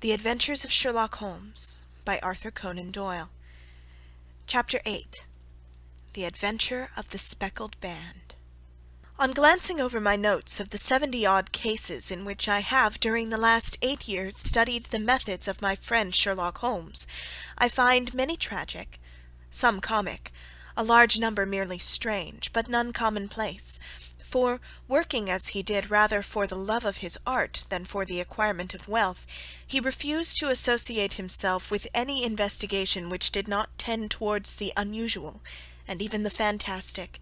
The Adventures of Sherlock Holmes by Arthur Conan Doyle. Chapter 8. The Adventure of the Speckled Band. On glancing over my notes of the 70-odd cases in which I have during the last 8 years studied the methods of my friend Sherlock Holmes, I find many tragic, some comic, a large number merely strange, but none commonplace. For, working as he did rather for the love of his art than for the acquirement of wealth, he refused to associate himself with any investigation which did not tend towards the unusual, and even the fantastic.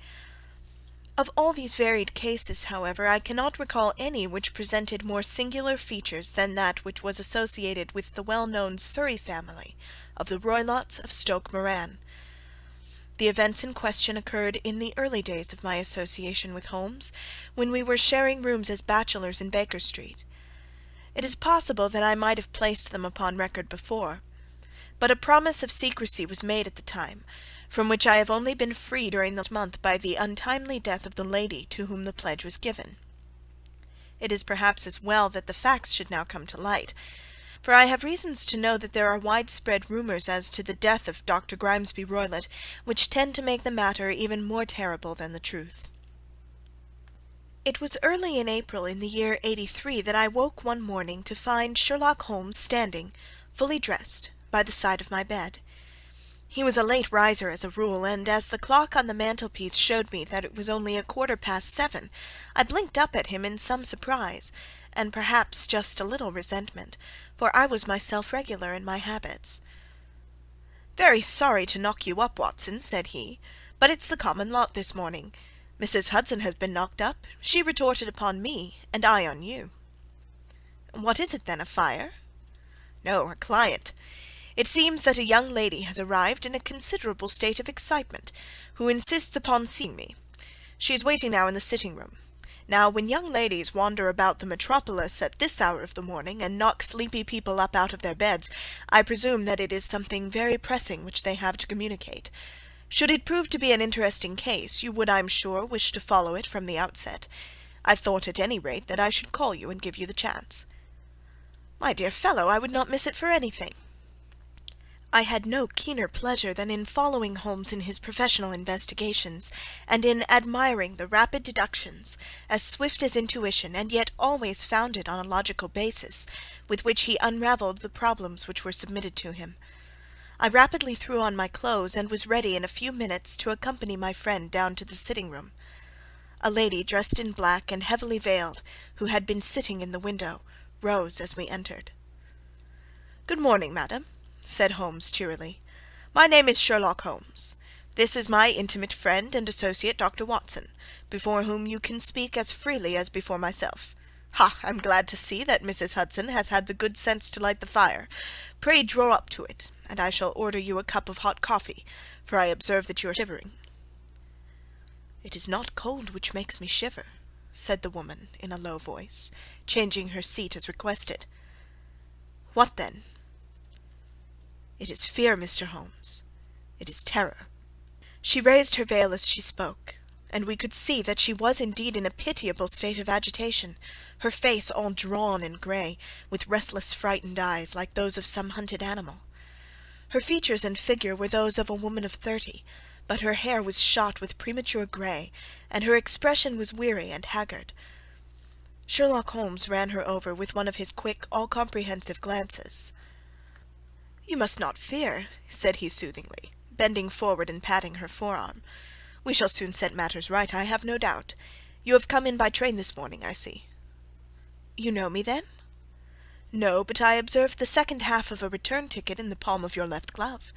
Of all these varied cases, however, I cannot recall any which presented more singular features than that which was associated with the well-known Surrey family of the Roylotts of Stoke Moran. The events in question occurred in the early days of my association with Holmes, when we were sharing rooms as bachelors in Baker Street. It is possible that I might have placed them upon record before, but a promise of secrecy was made at the time, from which I have only been free during this month by the untimely death of the lady to whom the pledge was given. It is perhaps as well that the facts should now come to light, for I have reasons to know that there are widespread rumours as to the death of Dr. Grimesby Roylott, which tend to make the matter even more terrible than the truth. It was early in April in the year '83 that I woke one morning to find Sherlock Holmes standing, fully dressed, by the side of my bed. He was a late riser as a rule, and as the clock on the mantelpiece showed me that it was only 7:15, I blinked up at him in some surprise, and perhaps just a little resentment, for I was myself regular in my habits. "Very sorry to knock you up, Watson," said he, "but it's the common lot this morning. Mrs. Hudson has been knocked up. She retorted upon me, and I on you." "What is it, then, a fire?" "No, a client. It seems that a young lady has arrived in a considerable state of excitement, who insists upon seeing me. She is waiting now in the sitting-room. Now, when young ladies wander about the metropolis at this hour of the morning, and knock sleepy people up out of their beds, I presume that it is something very pressing which they have to communicate. Should it prove to be an interesting case, you would, I am sure, wish to follow it from the outset. I thought, at any rate, that I should call you and give you the chance." "My dear fellow, I would not miss it for anything." I had no keener pleasure than in following Holmes in his professional investigations, and in admiring the rapid deductions, as swift as intuition, and yet always founded on a logical basis, with which he unravelled the problems which were submitted to him. I rapidly threw on my clothes, and was ready in a few minutes to accompany my friend down to the sitting-room. A lady dressed in black and heavily veiled, who had been sitting in the window, rose as we entered. "Good morning, madam," said Holmes cheerily. "My name is Sherlock Holmes. This is my intimate friend and associate, Dr. Watson, before whom you can speak as freely as before myself. Ha! I'm glad to see that Mrs. Hudson has had the good sense to light the fire. Pray draw up to it, and I shall order you a cup of hot coffee, for I observe that you are shivering." "It is not cold which makes me shiver," said the woman in a low voice, changing her seat as requested. "What then?" "It is fear, Mr. Holmes. It is terror." She raised her veil as she spoke, and we could see that she was indeed in a pitiable state of agitation, her face all drawn and grey, with restless frightened eyes, like those of some hunted animal. Her features and figure were those of a woman of 30, but her hair was shot with premature grey, and her expression was weary and haggard. Sherlock Holmes ran her over with one of his quick, all-comprehensive glances. "You must not fear," said he soothingly, bending forward and patting her forearm. "We shall soon set matters right, I have no doubt. You have come in by train this morning, I see." "You know me, then?" "No, but I observed the second half of a return ticket in the palm of your left glove.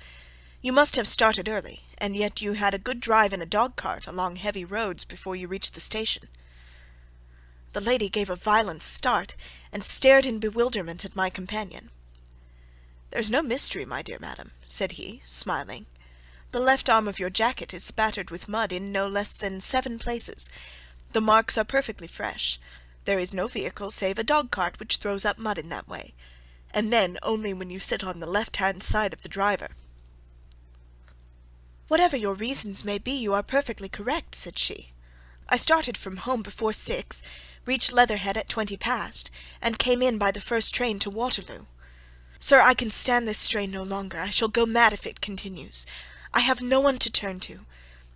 You must have started early, and yet you had a good drive in a dog-cart along heavy roads before you reached the station." The lady gave a violent start, and stared in bewilderment at my companion. "There is no mystery, my dear madam," said he, smiling. "The left arm of your jacket is spattered with mud in no less than 7 places. The marks are perfectly fresh. There is no vehicle save a dog-cart which throws up mud in that way, and then only when you sit on the left-hand side of the driver." "Whatever your reasons may be, you are perfectly correct," said she. "I started from home before 6, reached Leatherhead at 20 past, and came in by the first train to Waterloo." Sir, I can stand this strain no longer. I shall go mad if it continues. I have no one to turn to,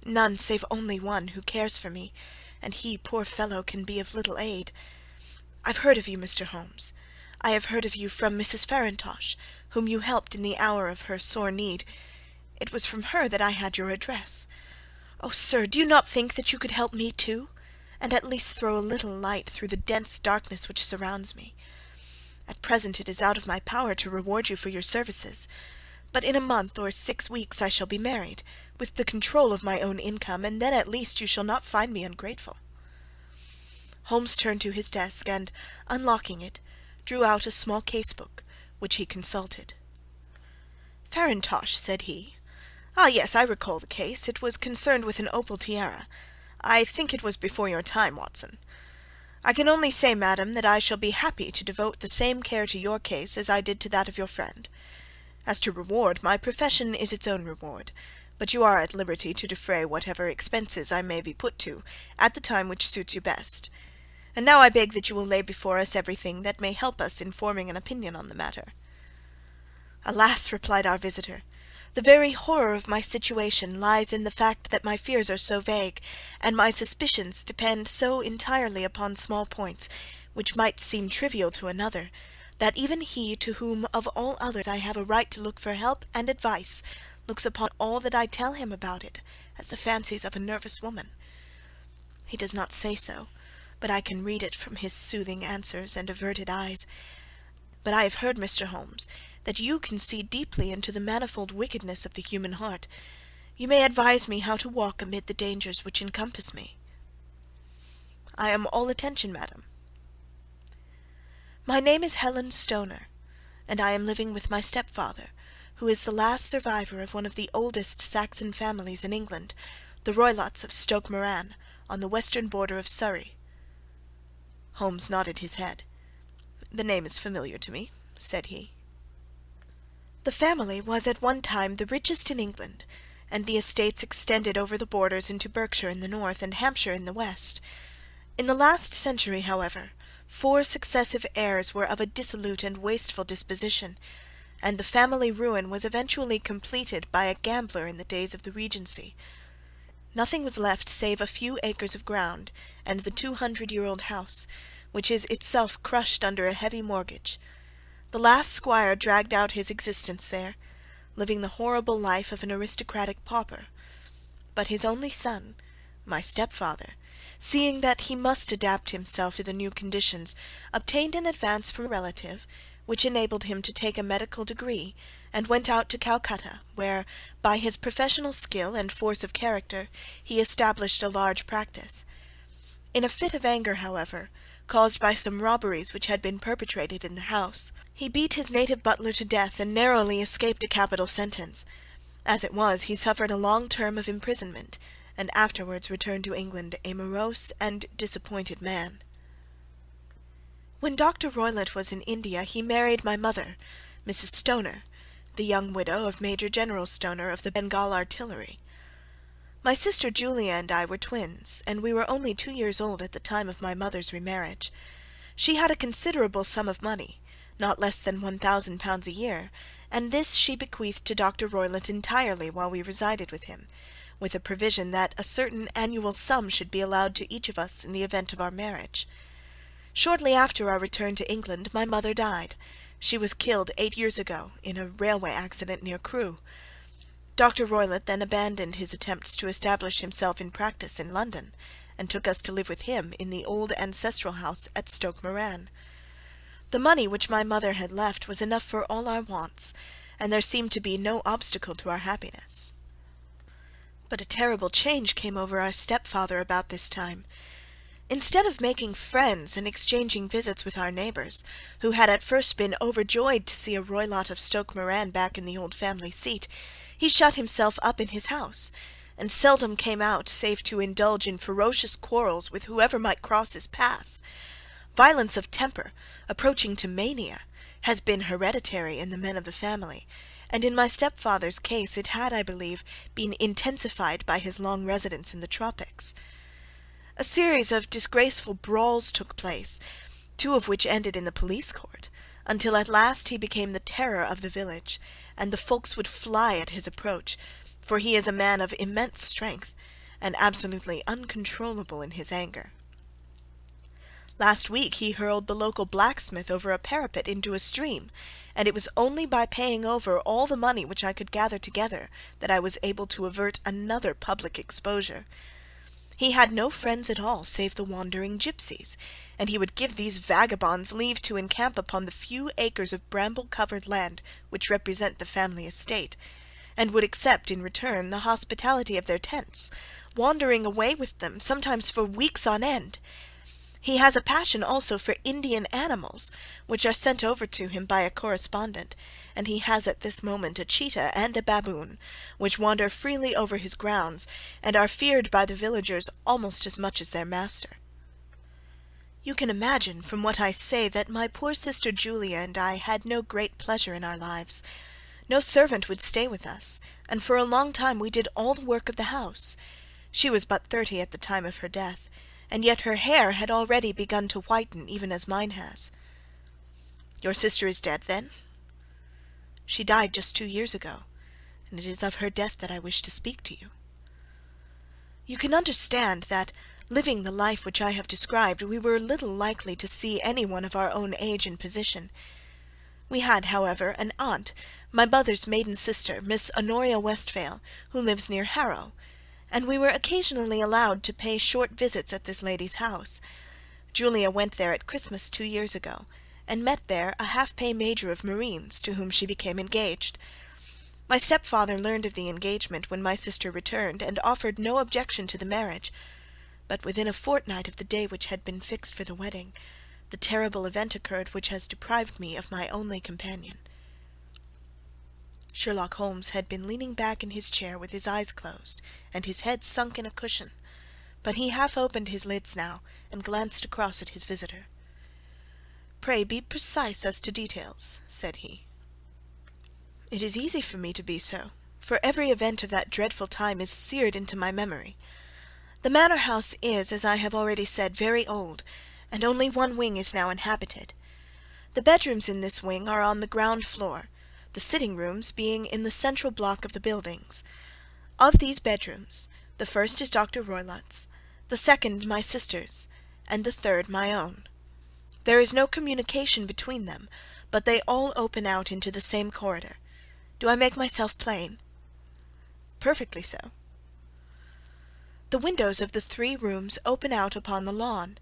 none save only one who cares for me, and he, poor fellow, can be of little aid. I've heard of you, Mr. Holmes. I have heard of you from Mrs. Farintosh, whom you helped in the hour of her sore need. It was from her that I had your address. Oh, sir, do you not think that you could help me too, and at least throw a little light through the dense darkness which surrounds me? At present it is out of my power to reward you for your services, but in a month or 6 weeks I shall be married, with the control of my own income, and then at least you shall not find me ungrateful." Holmes turned to his desk, and, unlocking it, drew out a small case-book, which he consulted. "Farintosh," said he. "Ah, yes, I recall the case. It was concerned with an opal tiara. I think it was before your time, Watson. I can only say, madam, that I shall be happy to devote the same care to your case as I did to that of your friend. As to reward, my profession is its own reward, but you are at liberty to defray whatever expenses I may be put to, at the time which suits you best. And now I beg that you will lay before us everything that may help us in forming an opinion on the matter." "Alas!" replied our visitor, "the very horror of my situation lies in the fact that my fears are so vague, and my suspicions depend so entirely upon small points, which might seem trivial to another, that even he to whom of all others I have a right to look for help and advice looks upon all that I tell him about it as the fancies of a nervous woman. He does not say so, but I can read it from his soothing answers and averted eyes. But I have heard, Mr. Holmes, that you can see deeply into the manifold wickedness of the human heart. You may advise me how to walk amid the dangers which encompass me." "I am all attention, madam." "My name is Helen Stoner, and I am living with my stepfather, who is the last survivor of one of the oldest Saxon families in England, the Roylotts of Stoke Moran, on the western border of Surrey." Holmes nodded his head. "The name is familiar to me," said he. "The family was at one time the richest in England, and the estates extended over the borders into Berkshire in the north and Hampshire in the west. In the last century, however, 4 successive heirs were of a dissolute and wasteful disposition, and the family ruin was eventually completed by a gambler in the days of the Regency. Nothing was left save a few acres of ground and the 200-year-old house, which is itself crushed under a heavy mortgage. The last squire dragged out his existence there, living the horrible life of an aristocratic pauper. But his only son, my stepfather, seeing that he must adapt himself to the new conditions, obtained an advance from a relative, which enabled him to take a medical degree, and went out to Calcutta, where, by his professional skill and force of character, he established a large practice. In a fit of anger, however, caused by some robberies which had been perpetrated in the house, he beat his native butler to death and narrowly escaped a capital sentence. As it was, he suffered a long term of imprisonment, and afterwards returned to England a morose and disappointed man. When Dr. Roylott was in India, he married my mother, Mrs. Stoner, the young widow of Major General Stoner of the Bengal Artillery. My sister Julia and I were twins, and we were only 2 years old at the time of my mother's remarriage. She had a considerable sum of money, not less than £1,000 a year, and this she bequeathed to Dr. Roylott entirely while we resided with him, with a provision that a certain annual sum should be allowed to each of us in the event of our marriage. Shortly after our return to England, my mother died. She was killed 8 years ago in a railway accident near Crewe. Dr. Roylott then abandoned his attempts to establish himself in practice in London, and took us to live with him in the old ancestral house at Stoke Moran. The money which my mother had left was enough for all our wants, and there seemed to be no obstacle to our happiness. But a terrible change came over our stepfather about this time. Instead of making friends and exchanging visits with our neighbours, who had at first been overjoyed to see a Roylott of Stoke Moran back in the old family seat, he shut himself up in his house, and seldom came out save to indulge in ferocious quarrels with whoever might cross his path. Violence of temper, approaching to mania, has been hereditary in the men of the family, and in my stepfather's case it had, I believe, been intensified by his long residence in the tropics. A series of disgraceful brawls took place, 2 of which ended in the police court, until at last he became the terror of the village, and the folks would fly at his approach, for he is a man of immense strength, and absolutely uncontrollable in his anger. Last week he hurled the local blacksmith over a parapet into a stream, and it was only by paying over all the money which I could gather together that I was able to avert another public exposure. He had no friends at all save the wandering gipsies, and he would give these vagabonds leave to encamp upon the few acres of bramble-covered land which represent the family estate, and would accept in return the hospitality of their tents, wandering away with them, sometimes for weeks on end. He has a passion also for Indian animals, which are sent over to him by a correspondent, and he has at this moment a cheetah and a baboon, which wander freely over his grounds, and are feared by the villagers almost as much as their master. You can imagine from what I say that my poor sister Julia and I had no great pleasure in our lives. No servant would stay with us, and for a long time we did all the work of the house. She was but 30 at the time of her death, and yet her hair had already begun to whiten, even as mine has. Your sister is dead, then? She died just 2 years ago, and it is of her death that I wish to speak to you. You can understand that, living the life which I have described, we were little likely to see any one of our own age and position. We had, however, an aunt, my mother's maiden sister, Miss Honoria Westphale, who lives near Harrow, and we were occasionally allowed to pay short visits at this lady's house. Julia went there at Christmas 2 years ago, and met there a half-pay major of marines, to whom she became engaged. My stepfather learned of the engagement when my sister returned, and offered no objection to the marriage, but within a fortnight of the day which had been fixed for the wedding, the terrible event occurred which has deprived me of my only companion. Sherlock Holmes had been leaning back in his chair with his eyes closed, and his head sunk in a cushion, but he half opened his lids now, and glanced across at his visitor. "Pray be precise as to details," said he. "It is easy for me to be so, for every event of that dreadful time is seared into my memory. The manor house is, as I have already said, very old, and only one wing is now inhabited. The bedrooms in this wing are on the ground floor, the sitting-rooms being in the central block of the buildings. Of these bedrooms, the first is Dr. Roylott's, the second my sister's, and the third my own. There is no communication between them, but they all open out into the same corridor. Do I make myself plain?" "Perfectly so." "The windows of the 3 rooms open out upon the lawn.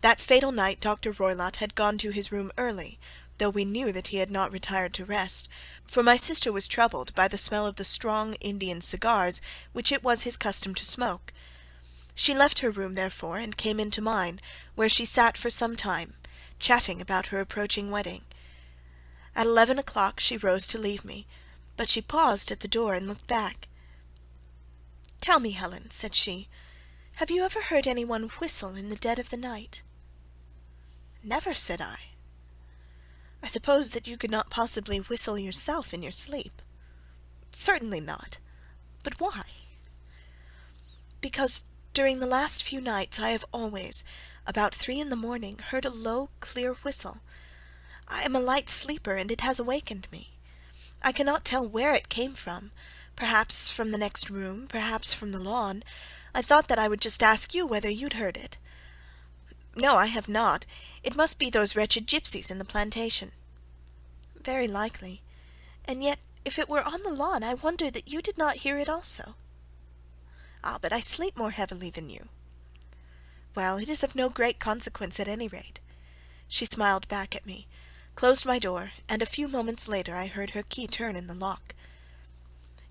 That fatal night Dr. Roylott had gone to his room early, though we knew that he had not retired to rest, for my sister was troubled by the smell of the strong Indian cigars which it was his custom to smoke. She left her room, therefore, and came into mine, where she sat for some time, chatting about her approaching wedding. At 11 o'clock she rose to leave me, but she paused at the door and looked back. "Tell me, Helen," said she, "have you ever heard any one whistle in the dead of the night?" "Never," said I. "I suppose that you could not possibly whistle yourself in your sleep?" "Certainly not. But why?" "Because during the last few nights I have always, about 3 in the morning, heard a low, clear whistle. I am a light sleeper, and it has awakened me. I cannot tell where it came from, perhaps from the next room, perhaps from the lawn. I thought that I would just ask you whether you'd heard it." "No, I have not. It must be those wretched gipsies in the plantation." "Very likely. And yet, if it were on the lawn, I wonder that you did not hear it also." "Ah, but I sleep more heavily than you." "Well, it is of no great consequence at any rate." She smiled back at me, closed my door, and a few moments later I heard her key turn in the lock.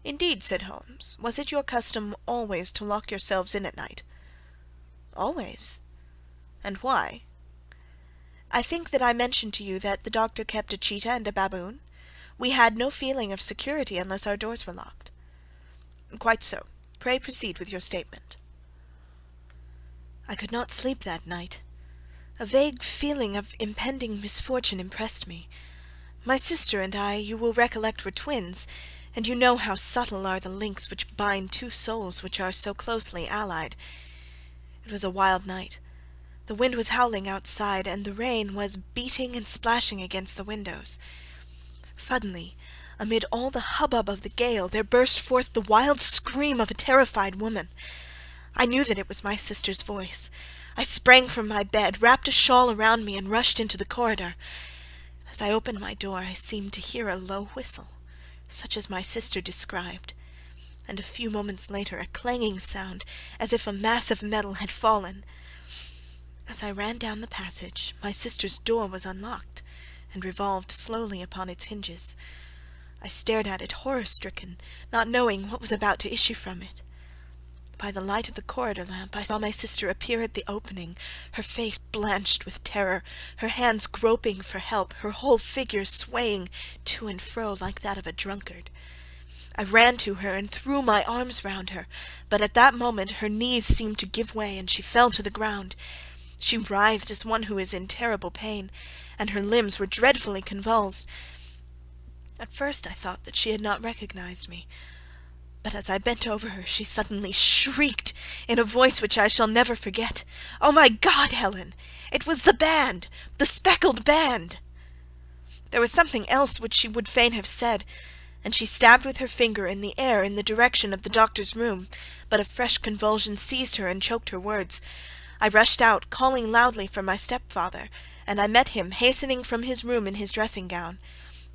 "Indeed," said Holmes, "was it your custom always to lock yourselves in at night?" "Always." "And why?" "I think that I mentioned to you that the doctor kept a cheetah and a baboon. We had no feeling of security unless our doors were locked." "Quite so. Pray proceed with your statement." "I could not sleep that night. A vague feeling of impending misfortune impressed me. My sister and I, you will recollect, were twins, and you know how subtle are the links which bind 2 souls which are so closely allied. It was a wild night. The wind was howling outside, and the rain was beating and splashing against the windows. Suddenly, amid all the hubbub of the gale, there burst forth the wild scream of a terrified woman. I knew that it was my sister's voice. I sprang from my bed, wrapped a shawl around me, and rushed into the corridor. As I opened my door, I seemed to hear a low whistle, such as my sister described, and a few moments later a clanging sound, as if a mass of metal had fallen. As I ran down the passage, my sister's door was unlocked, and revolved slowly upon its hinges. I stared at it horror-stricken, not knowing what was about to issue from it. By the light of the corridor lamp I saw my sister appear at the opening, her face blanched with terror, her hands groping for help, her whole figure swaying to and fro like that of a drunkard. I ran to her and threw my arms round her, but at that moment her knees seemed to give way, and she fell to the ground. She writhed as one who is in terrible pain, and her limbs were dreadfully convulsed. At first I thought that she had not recognized me, but as I bent over her, she suddenly shrieked in a voice which I shall never forget, "Oh, my God, Helen! It was the band! The Speckled Band!" There was something else which she would fain have said, and she stabbed with her finger in the air in the direction of the doctor's room, but a fresh convulsion seized her and choked her words. I rushed out, calling loudly for my stepfather, and I met him hastening from his room in his dressing-gown.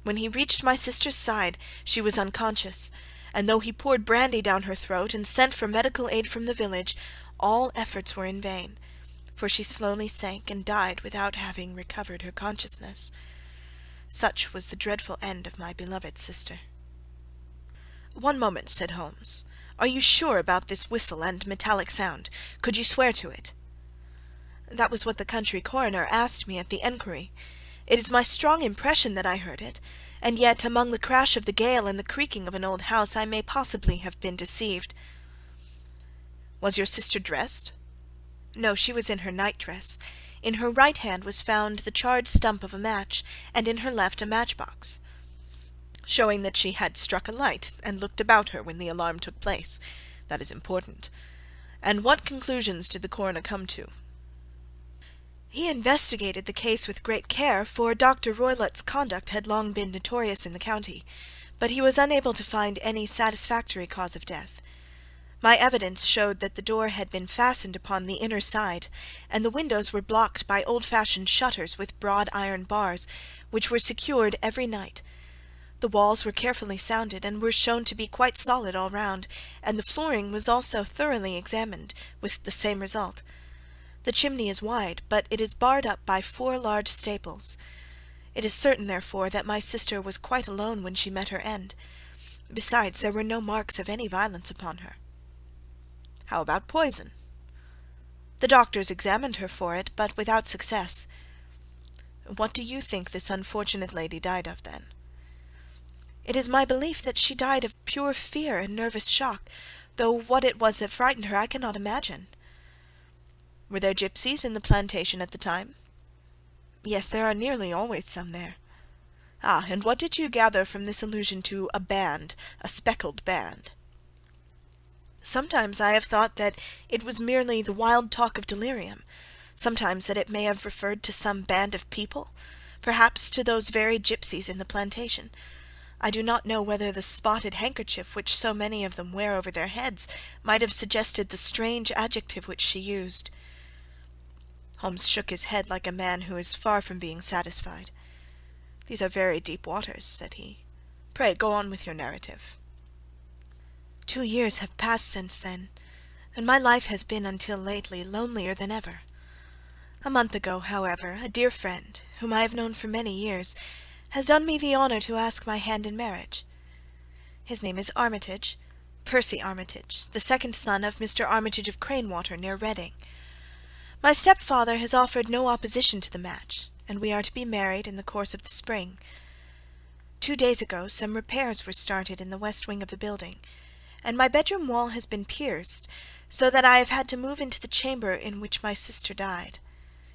When he reached my sister's side, she was unconscious, and though he poured brandy down her throat and sent for medical aid from the village, all efforts were in vain, for she slowly sank and died without having recovered her consciousness. Such was the dreadful end of my beloved sister. "One moment," said Holmes. "Are you sure about this whistle and metallic sound? Could you swear to it?" "That was what the country coroner asked me at the enquiry. It is my strong impression that I heard it, and yet among the crash of the gale and the creaking of an old house I may possibly have been deceived." "Was your sister dressed?" "No, she was in her night-dress. In her right hand was found the charred stump of a match, and in her left a match-box." "Showing that she had struck a light and looked about her when the alarm took place. That is important. And what conclusions did the coroner come to?" "He investigated the case with great care, for Dr. Roylott's conduct had long been notorious in the county, but he was unable to find any satisfactory cause of death. My evidence showed that the door had been fastened upon the inner side, and the windows were blocked by old-fashioned shutters with broad iron bars, which were secured every night. The walls were carefully sounded, and were shown to be quite solid all round, and the flooring was also thoroughly examined, with the same result. The chimney is wide, but it is barred up by 4 large staples. It is certain, therefore, that my sister was quite alone when she met her end. Besides, there were no marks of any violence upon her." "How about poison?" "The doctors examined her for it, but without success." "What do you think this unfortunate lady died of, then?" "It is my belief that she died of pure fear and nervous shock, though what it was that frightened her I cannot imagine." "Were there gipsies in the plantation at the time?" "Yes, there are nearly always some there." "Ah, and what did you gather from this allusion to a band, a speckled band?" "Sometimes I have thought that it was merely the wild talk of delirium, sometimes that it may have referred to some band of people, perhaps to those very gipsies in the plantation. I do not know whether the spotted handkerchief which so many of them wear over their heads might have suggested the strange adjective which she used." Holmes shook his head like a man who is far from being satisfied. "These are very deep waters," said he. "Pray go on with your narrative." 2 years have passed since then, and my life has been until lately lonelier than ever. A month ago, however, a dear friend, whom I have known for many years, has done me the honour to ask my hand in marriage. His name is Armitage, Percy Armitage, the second son of Mr. Armitage of Cranewater, near Reading. My stepfather has offered no opposition to the match, and we are to be married in the course of the spring. 2 days ago some repairs were started in the west wing of the building, and my bedroom wall has been pierced, so that I have had to move into the chamber in which my sister died,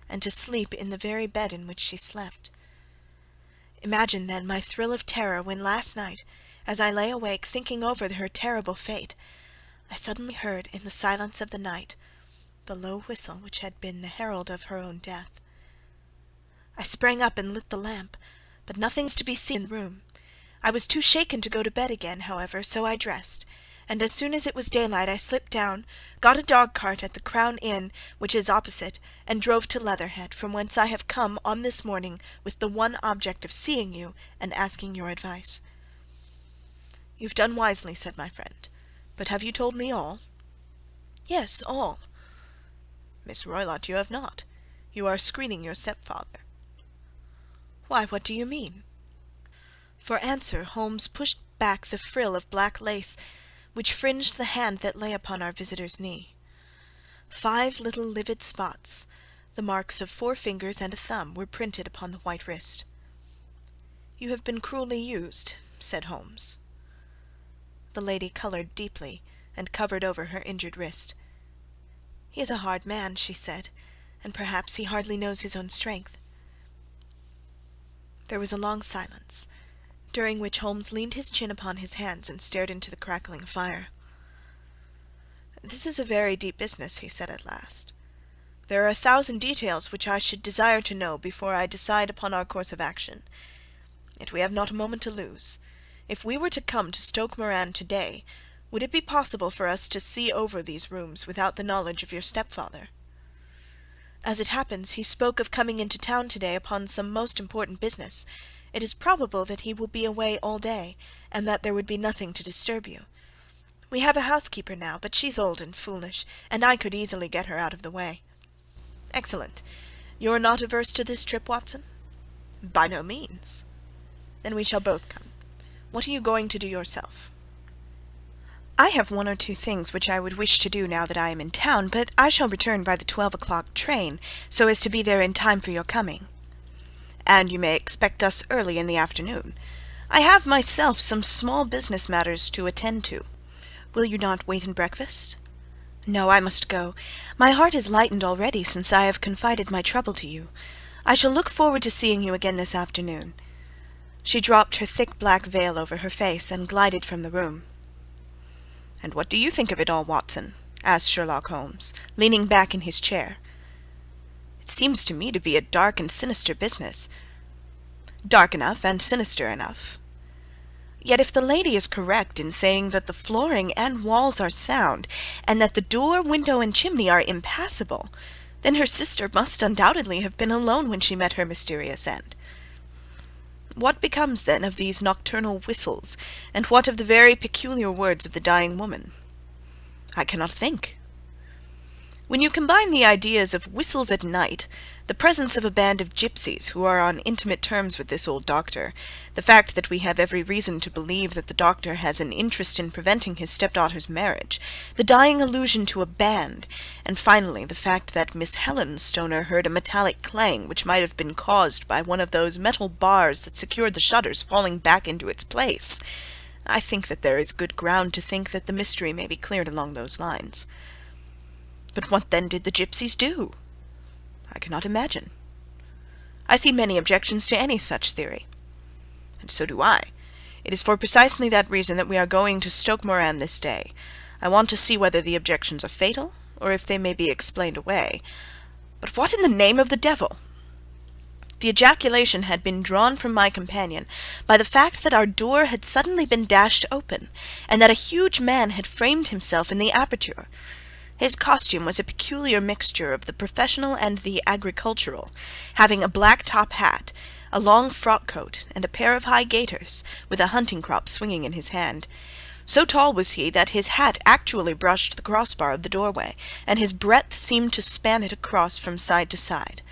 and to sleep in the very bed in which she slept. Imagine, then, my thrill of terror when last night, as I lay awake thinking over her terrible fate, I suddenly heard in the silence of the night the low whistle which had been the herald of her own death. I sprang up and lit the lamp, but nothing's to be seen in the room. I was too shaken to go to bed again, however, so I dressed, and as soon as it was daylight I slipped down, got a dog-cart at the Crown Inn, which is opposite, and drove to Leatherhead, from whence I have come on this morning with the one object of seeing you and asking your advice." "You've done wisely," said my friend. "But have you told me all?" "Yes, all." "Miss Roylott, you have not. You are screening your stepfather." "Why, what do you mean?" For answer Holmes pushed back the frill of black lace which fringed the hand that lay upon our visitor's knee. 5 little livid spots, the marks of 4 fingers and a thumb, were printed upon the white wrist. "You have been cruelly used," said Holmes. The lady coloured deeply and covered over her injured wrist. "He is a hard man," she said, "and perhaps he hardly knows his own strength." There was a long silence, during which Holmes leaned his chin upon his hands and stared into the crackling fire. "This is a very deep business," he said at last. "There are 1,000 details which I should desire to know before I decide upon our course of action. Yet we have not a moment to lose. If we were to come to Stoke Moran to-day, would it be possible for us to see over these rooms without the knowledge of your stepfather? As it happens, he spoke of coming into town to-day upon some most important business. It is probable that he will be away all day, and that there would be nothing to disturb you. We have a housekeeper now, but she's old and foolish, and I could easily get her out of the way." "Excellent. You are not averse to this trip, Watson?" "By no means." "Then we shall both come. What are you going to do yourself?" "I have 1 or 2 things which I would wish to do now that I am in town, but I shall return by the 12 o'clock train, so as to be there in time for your coming." "And you may expect us early in the afternoon. I have myself some small business matters to attend to. Will you not wait and breakfast?" "No, I must go. My heart is lightened already since I have confided my trouble to you. I shall look forward to seeing you again this afternoon." She dropped her thick black veil over her face and glided from the room. "And what do you think of it all, Watson?" asked Sherlock Holmes, leaning back in his chair. "It seems to me to be a dark and sinister business." "Dark enough and sinister enough. Yet if the lady is correct in saying that the flooring and walls are sound, and that the door, window, and chimney are impassable, then her sister must undoubtedly have been alone when she met her mysterious end. What becomes, then, of these nocturnal whistles, and what of the very peculiar words of the dying woman? I cannot think. When you combine the ideas of whistles at night, the presence of a band of gypsies who are on intimate terms with this old doctor, the fact that we have every reason to believe that the doctor has an interest in preventing his stepdaughter's marriage, the dying allusion to a band, and finally the fact that Miss Helen Stoner heard a metallic clang which might have been caused by one of those metal bars that secured the shutters falling back into its place, I think that there is good ground to think that the mystery may be cleared along those lines. But what then did the gypsies do? I cannot imagine. I see many objections to any such theory. And so do I. It is for precisely that reason that we are going to Stoke Moran this day. I want to see whether the objections are fatal, or if they may be explained away. But what in the name of the devil? The ejaculation had been drawn from my companion by the fact that our door had suddenly been dashed open, and that a huge man had framed himself in the aperture. His costume was a peculiar mixture of the professional and the agricultural, having a black top hat, a long frock coat, and a pair of high gaiters, with a hunting crop swinging in his hand. So tall was he that his hat actually brushed the crossbar of the doorway, and his breadth seemed to span it across from side to side.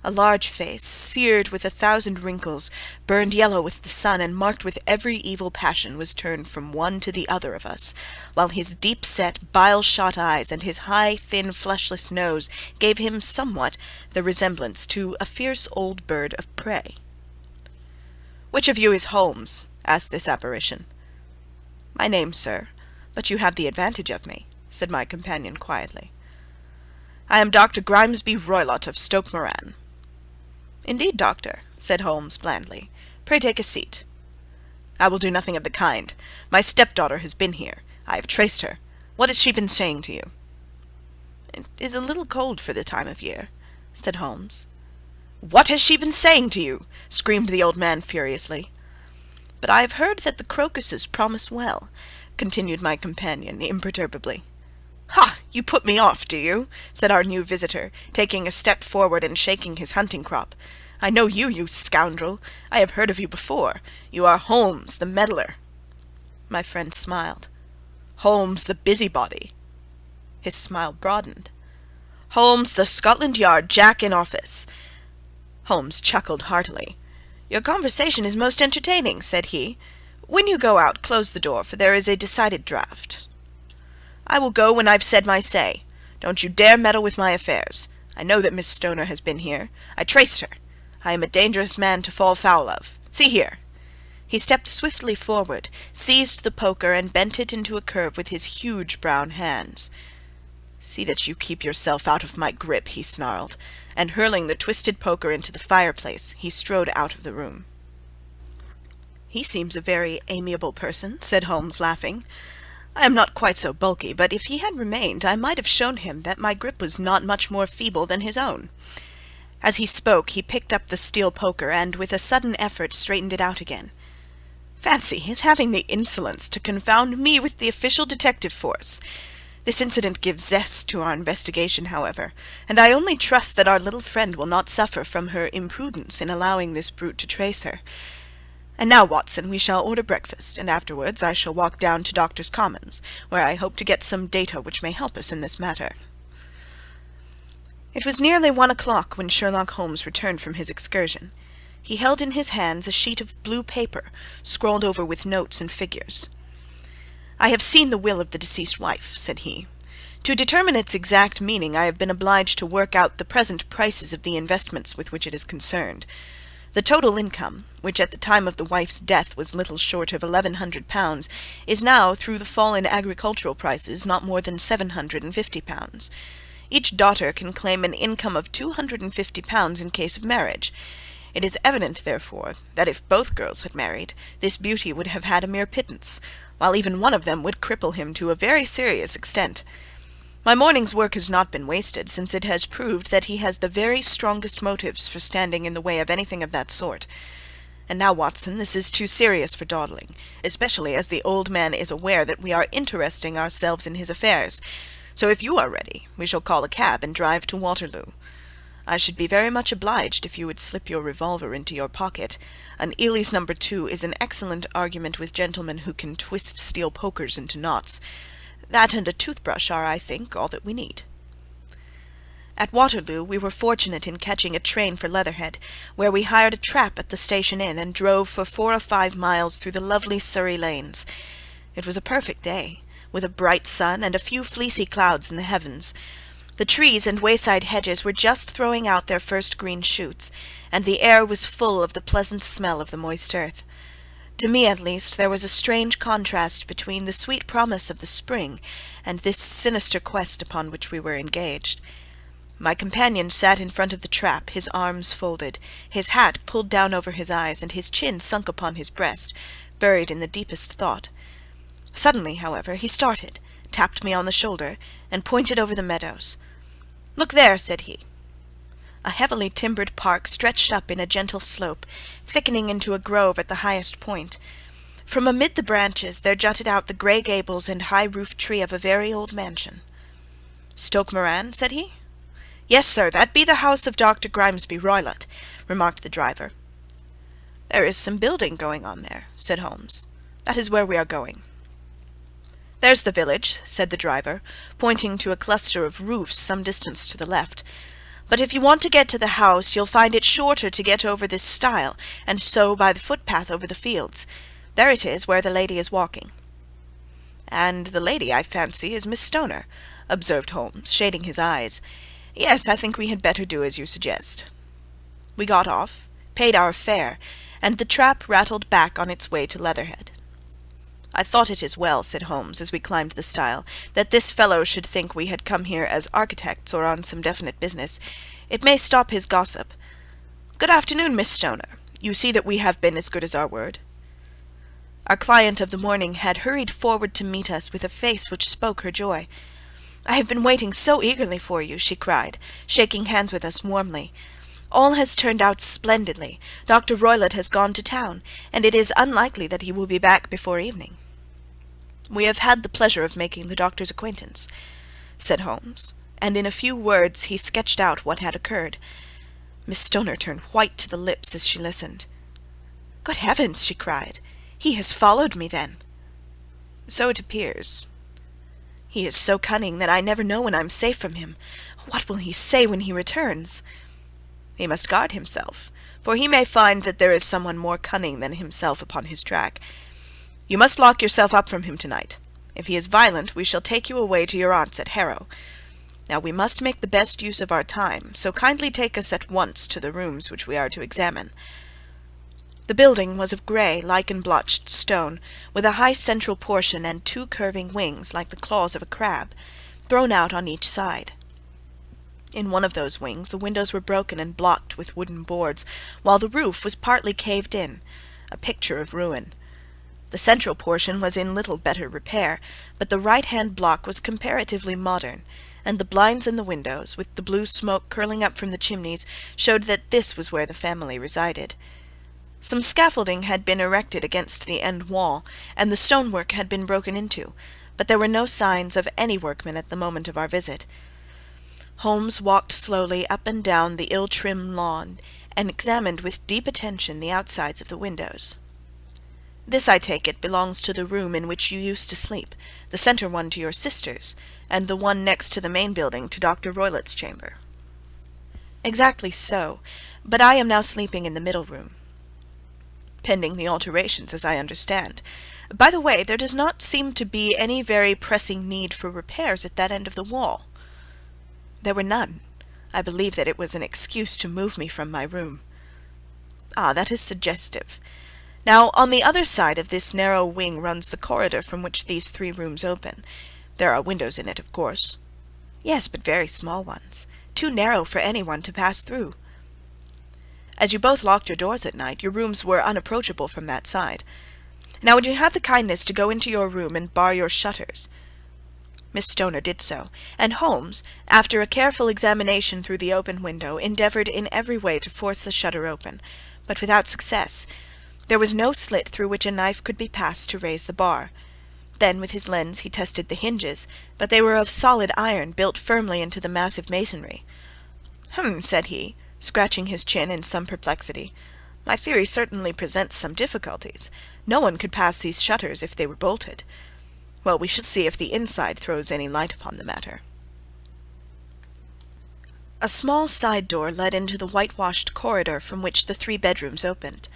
A large face, seared with 1,000 wrinkles, burned yellow with the sun, and marked with every evil passion, was turned from one to the other of us, while his deep-set, bile-shot eyes and his high, thin, fleshless nose gave him somewhat the resemblance to a fierce old bird of prey. "Which of you is Holmes?" asked this apparition. "My name, sir, but you have the advantage of me," said my companion quietly. "I am Dr. Grimesby Roylott of Stoke Moran." "Indeed, doctor," said Holmes blandly. "Pray take a seat." "I will do nothing of the kind. My stepdaughter has been here. I have traced her. What has she been saying to you?" "It is a little cold for the time of year," said Holmes. "What has she been saying to you?" screamed the old man furiously. "But I have heard that the crocuses promise well," continued my companion imperturbably. "Ha! You put me off, do you?" said our new visitor, taking a step forward and shaking his hunting crop. "I know you, you scoundrel. I have heard of you before. You are Holmes, the meddler." My friend smiled. "Holmes, the busybody." His smile broadened. "Holmes, the Scotland Yard Jack in office." Holmes chuckled heartily. "Your conversation is most entertaining," said he. "When you go out, close the door, for there is a decided draught." "I will go when I've said my say. Don't you dare meddle with my affairs. I know that Miss Stoner has been here. I traced her. I am a dangerous man to fall foul of. See here." He stepped swiftly forward, seized the poker, and bent it into a curve with his huge brown hands. "See that you keep yourself out of my grip," he snarled, and hurling the twisted poker into the fireplace, he strode out of the room. "He seems a very amiable person," said Holmes, laughing. "I am not quite so bulky, but if he had remained, I might have shown him that my grip was not much more feeble than his own." As he spoke, he picked up the steel poker and, with a sudden effort, straightened it out again. "Fancy his having the insolence to confound me with the official detective force! This incident gives zest to our investigation, however, and I only trust that our little friend will not suffer from her imprudence in allowing this brute to trace her. And now, Watson, we shall order breakfast, and afterwards I shall walk down to Doctors' Commons, where I hope to get some data which may help us in this matter." It was nearly 1 o'clock when Sherlock Holmes returned from his excursion. He held in his hands a sheet of blue paper, scrawled over with notes and figures. "I have seen the will of the deceased wife," said he. "To determine its exact meaning, I have been obliged to work out the present prices of the investments with which it is concerned. The total income, which at the time of the wife's death was little short of £1,100, is now, through the fall in agricultural prices, not more than £750. Each daughter can claim an income of £250 in case of marriage. It is evident, therefore, that if both girls had married, this beauty would have had a mere pittance, while even one of them would cripple him to a very serious extent. My morning's work has not been wasted, since it has proved that he has the very strongest motives for standing in the way of anything of that sort. And now, Watson, this is too serious for dawdling, especially as the old man is aware that we are interesting ourselves in his affairs. So if you are ready, we shall call a cab and drive to Waterloo. I should be very much obliged if you would slip your revolver into your pocket. An Ely's No. 2 is an excellent argument with gentlemen who can twist steel pokers into knots. That and a toothbrush are, I think, all that we need." At Waterloo we were fortunate in catching a train for Leatherhead, where we hired a trap at the station inn and drove for 4 or 5 miles through the lovely Surrey lanes. It was a perfect day, with a bright sun and a few fleecy clouds in the heavens. The trees and wayside hedges were just throwing out their first green shoots, and the air was full of the pleasant smell of the moist earth. To me, at least, there was a strange contrast between the sweet promise of the spring and this sinister quest upon which we were engaged. My companion sat in front of the trap, his arms folded, his hat pulled down over his eyes, and his chin sunk upon his breast, buried in the deepest thought. Suddenly, however, he started, tapped me on the shoulder, and pointed over the meadows. "Look there," said he. A heavily timbered park stretched up in a gentle slope, thickening into a grove at the highest point. From amid the branches there jutted out the grey gables and high-roofed tree of a very old mansion. "Stoke Moran?" said he. "Yes, sir, that be the house of Dr. Grimesby Roylott," remarked the driver. "There is some building going on there," said Holmes. "That is where we are going." "There's the village," said the driver, pointing to a cluster of roofs some distance to the left. "But if you want to get to the house, you'll find it shorter to get over this stile, and so by the footpath over the fields. There it is, where the lady is walking." "And the lady, I fancy, is Miss Stoner," observed Holmes, shading his eyes. "Yes, I think we had better do as you suggest." We got off, paid our fare, and the trap rattled back on its way to Leatherhead. "I thought it as well," said Holmes, as we climbed the stile, "that this fellow should think we had come here as architects or on some definite business. It may stop his gossip. Good afternoon, Miss Stoner. You see that we have been as good as our word." Our client of the morning had hurried forward to meet us with a face which spoke her joy. "I have been waiting so eagerly for you," she cried, shaking hands with us warmly. "All has turned out splendidly. Dr. Roylott has gone to town, and it is unlikely that he will be back before evening." "We have had the pleasure of making the doctor's acquaintance," said Holmes, and in a few words he sketched out what had occurred. Miss Stoner turned white to the lips as she listened. "Good heavens!" she cried. "He has followed me, then?" "So it appears." "He is so cunning that I never know when I am safe from him. What will he say when he returns?" "He must guard himself, for he may find that there is someone more cunning than himself upon his track. You must lock yourself up from him tonight. If he is violent, we shall take you away to your aunt's at Harrow. Now we must make the best use of our time, so kindly take us at once to the rooms which we are to examine." The building was of grey, lichen-blotched stone, with a high central portion and two curving wings, like the claws of a crab, thrown out on each side. In one of those wings the windows were broken and blocked with wooden boards, while the roof was partly caved in, a picture of ruin. The central portion was in little better repair, but the right-hand block was comparatively modern, and the blinds in the windows, with the blue smoke curling up from the chimneys, showed that this was where the family resided. Some scaffolding had been erected against the end wall, and the stonework had been broken into, but there were no signs of any workmen at the moment of our visit. Holmes walked slowly up and down the ill-trimmed lawn, and examined with deep attention the outsides of the windows. "This, I take it, belongs to the room in which you used to sleep, the centre one to your sister's, and the one next to the main building to Dr. Roylott's chamber." "Exactly so, but I am now sleeping in the middle room." "Pending the alterations, as I understand. By the way, there does not seem to be any very pressing need for repairs at that end of the wall." "There were none. I believe that it was an excuse to move me from my room." "Ah, that is suggestive. Now, on the other side of this narrow wing runs the corridor from which these three rooms open. There are windows in it, of course." "Yes, but very small ones, too narrow for anyone to pass through." "As you both locked your doors at night, your rooms were unapproachable from that side. Now would you have the kindness to go into your room and bar your shutters?" Miss Stoner did so, and Holmes, after a careful examination through the open window, endeavoured in every way to force the shutter open, but without success. There was no slit through which a knife could be passed to raise the bar. Then with his lens he tested the hinges, but they were of solid iron, built firmly into the massive masonry. "Hum," said he, scratching his chin in some perplexity. "My theory certainly presents some difficulties. No one could pass these shutters if they were bolted. Well, we shall see if the inside throws any light upon the matter." A small side door led into the whitewashed corridor from which the three bedrooms opened.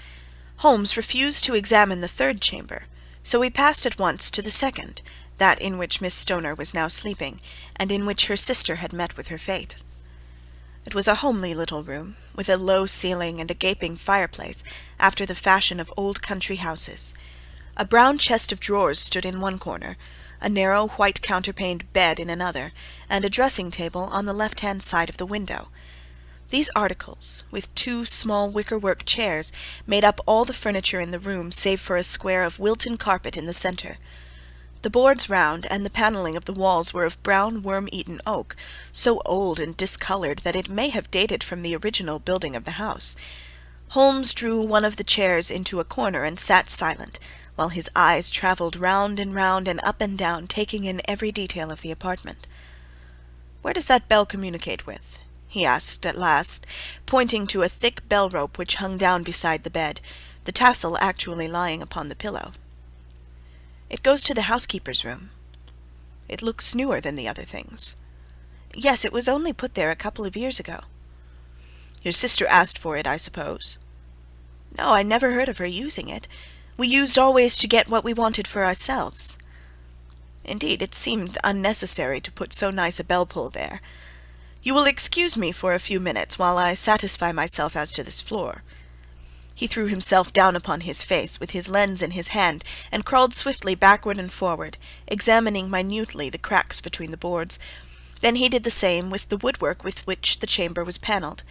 Holmes refused to examine the third chamber, so we passed at once to the second, that in which Miss Stoner was now sleeping, and in which her sister had met with her fate. It was a homely little room, with a low ceiling and a gaping fireplace, after the fashion of old country houses. A brown chest of drawers stood in one corner, a narrow white counterpaned bed in another, and a dressing-table on the left-hand side of the window. These articles, with two small wicker-work chairs, made up all the furniture in the room save for a square of Wilton carpet in the centre. The boards round and the panelling of the walls were of brown worm-eaten oak, so old and discoloured that it may have dated from the original building of the house. Holmes drew one of the chairs into a corner and sat silent, while his eyes travelled round and up and down, taking in every detail of the apartment. "Where does that bell communicate with?" he asked at last, pointing to a thick bell-rope which hung down beside the bed, the tassel actually lying upon the pillow. "It goes to the housekeeper's room." "It looks newer than the other things." "Yes, it was only put there a couple of years ago." "Your sister asked for it, I suppose?" "No, I never heard of her using it. We used always to get what we wanted for ourselves." "Indeed, it seemed unnecessary to put so nice a bell-pull there. You will excuse me for a few minutes while I satisfy myself as to this floor." He threw himself down upon his face, with his lens in his hand, and crawled swiftly backward and forward, examining minutely the cracks between the boards. Then he did the same with the woodwork with which the chamber was panelled.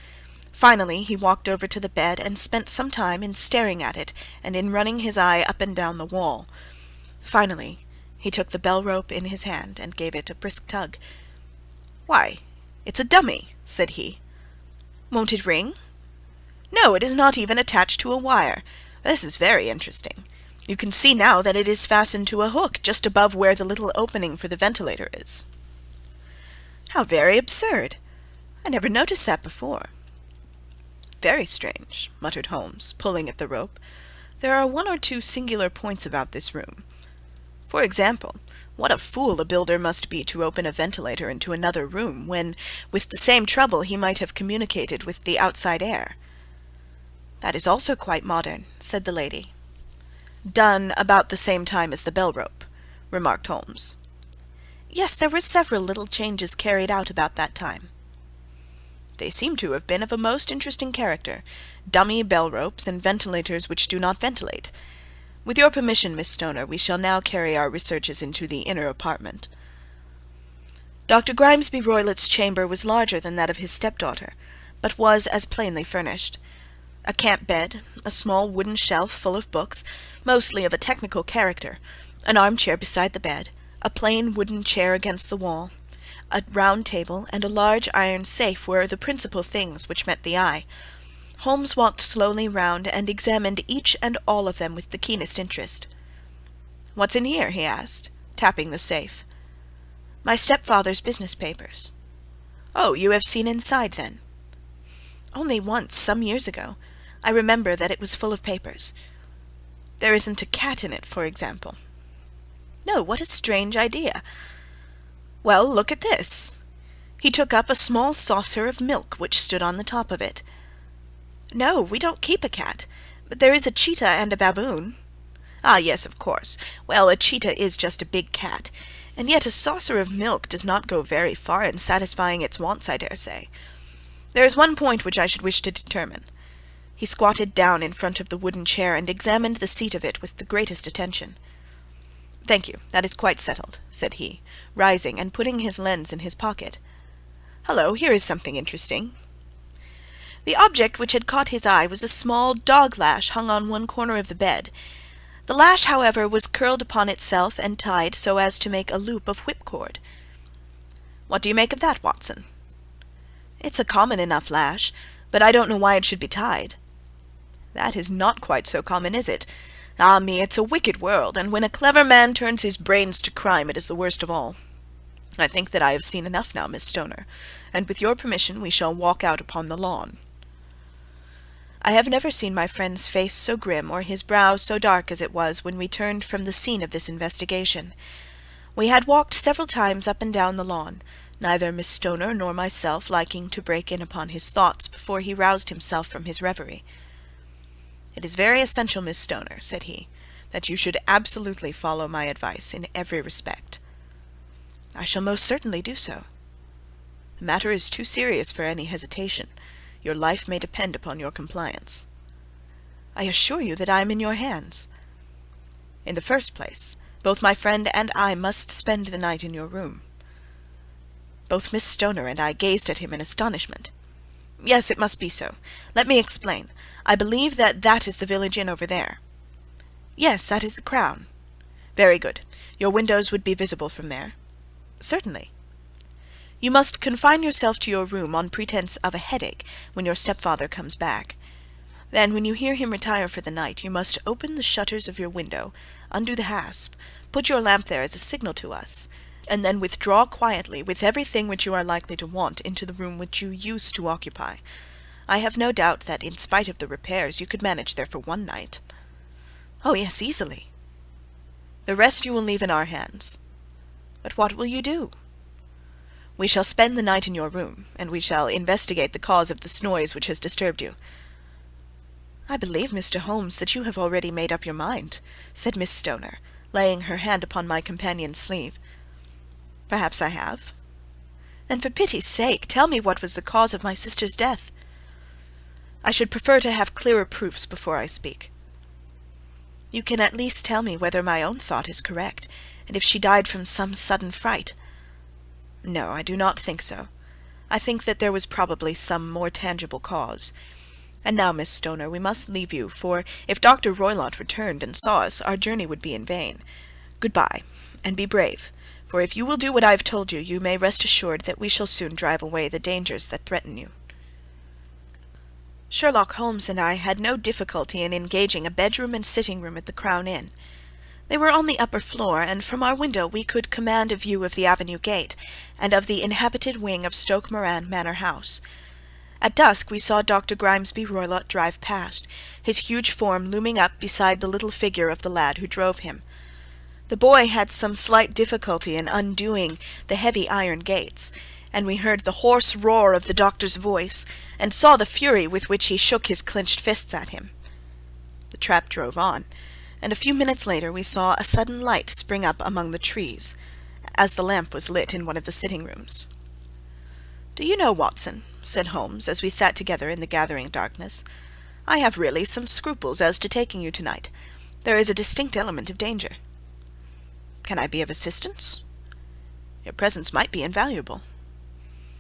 Finally he walked over to the bed and spent some time in staring at it and in running his eye up and down the wall. Finally he took the bell-rope in his hand and gave it a brisk tug. "Why, it's a dummy," said he. "Won't it ring?" "No, it is not even attached to a wire. This is very interesting. You can see now that it is fastened to a hook just above where the little opening for the ventilator is." "How very absurd! I never noticed that before." "Very strange," muttered Holmes, pulling at the rope. "There are one or two singular points about this room. For example, what a fool a builder must be to open a ventilator into another room, when, with the same trouble, he might have communicated with the outside air." "That is also quite modern," said the lady. "Done about the same time as the bell rope," remarked Holmes. "Yes, there were several little changes carried out about that time." "They seem to have been of a most interesting character, dummy bell ropes and ventilators which do not ventilate. With your permission, Miss Stoner, we shall now carry our researches into the inner apartment." Dr. Grimesby Roylott's chamber was larger than that of his stepdaughter, but was as plainly furnished. A camp bed, a small wooden shelf full of books, mostly of a technical character, an armchair beside the bed, a plain wooden chair against the wall, a round table, and a large iron safe were the principal things which met the eye. Holmes walked slowly round and examined each and all of them with the keenest interest. "What's in here?" he asked, tapping the safe. "My stepfather's business papers." "Oh, you have seen inside, then?" "Only once, some years ago. I remember that it was full of papers." "There isn't a cat in it, for example?" "No, what a strange idea!" "Well, look at this." He took up a small saucer of milk which stood on the top of it. "No, we don't keep a cat, but there is a cheetah and a baboon." "Ah, yes, of course. Well, a cheetah is just a big cat, and yet a saucer of milk does not go very far in satisfying its wants, I dare say. There is one point which I should wish to determine." He squatted down in front of the wooden chair and examined the seat of it with the greatest attention. "Thank you, that is quite settled," said he, rising and putting his lens in his pocket. "Hullo, here is something interesting." The object which had caught his eye was a small dog lash hung on one corner of the bed. The lash, however, was curled upon itself and tied so as to make a loop of whipcord. "What do you make of that, Watson?" "It's a common enough lash, but I don't know why it should be tied." "That is not quite so common, is it? Ah me, it's a wicked world, and when a clever man turns his brains to crime, it is the worst of all. I think that I have seen enough now, Miss Stoner, and with your permission we shall walk out upon the lawn." I have never seen my friend's face so grim or his brow so dark as it was when we turned from the scene of this investigation. We had walked several times up and down the lawn, neither Miss Stoner nor myself liking to break in upon his thoughts before he roused himself from his reverie. "It is very essential, Miss Stoner," said he, "that you should absolutely follow my advice in every respect." "I shall most certainly do so." "The matter is too serious for any hesitation. Your life may depend upon your compliance." "I assure you that I am in your hands." "In the first place, both my friend and I must spend the night in your room." Both Miss Stoner and I gazed at him in astonishment. "Yes, it must be so. Let me explain. I believe that is the village inn over there." "Yes, that is the Crown." "Very good. Your windows would be visible from there?" "Certainly." "You must confine yourself to your room on pretence of a headache when your stepfather comes back. Then, when you hear him retire for the night, you must open the shutters of your window, undo the hasp, put your lamp there as a signal to us, and then withdraw quietly, with everything which you are likely to want, into the room which you used to occupy. I have no doubt that, in spite of the repairs, you could manage there for one night." "Oh, yes, easily." "The rest you will leave in our hands." "But what will you do?" "We shall spend the night in your room, and we shall investigate the cause of this noise which has disturbed you." "I believe, Mr. Holmes, that you have already made up your mind," said Miss Stoner, laying her hand upon my companion's sleeve. "Perhaps I have." "Then for pity's sake tell me what was the cause of my sister's death." "I should prefer to have clearer proofs before I speak." "You can at least tell me whether my own thought is correct, and if she died from some sudden fright." "No, I do not think so. I think that there was probably some more tangible cause. And now, Miss Stoner, we must leave you, for if Dr. Roylott returned and saw us, our journey would be in vain. Good-bye, and be brave, For if you will do what I have told you, you may rest assured that we shall soon drive away the dangers that threaten you." Sherlock Holmes and I had no difficulty in engaging a bedroom and sitting-room at the Crown Inn. They were on the upper floor, and from our window we could command a view of the avenue gate, and of the inhabited wing of Stoke Moran Manor House. At dusk we saw Dr. Grimesby Roylott drive past, his huge form looming up beside the little figure of the lad who drove him. The boy had some slight difficulty in undoing the heavy iron gates, and we heard the hoarse roar of the doctor's voice, and saw the fury with which he shook his clenched fists at him. The trap drove on, and a few minutes later we saw a sudden light spring up among the trees, as the lamp was lit in one of the sitting-rooms. "Do you know, Watson," said Holmes, as we sat together in the gathering darkness, "I have really some scruples as to taking you tonight. There is a distinct element of danger." "Can I be of assistance?" "Your presence might be invaluable."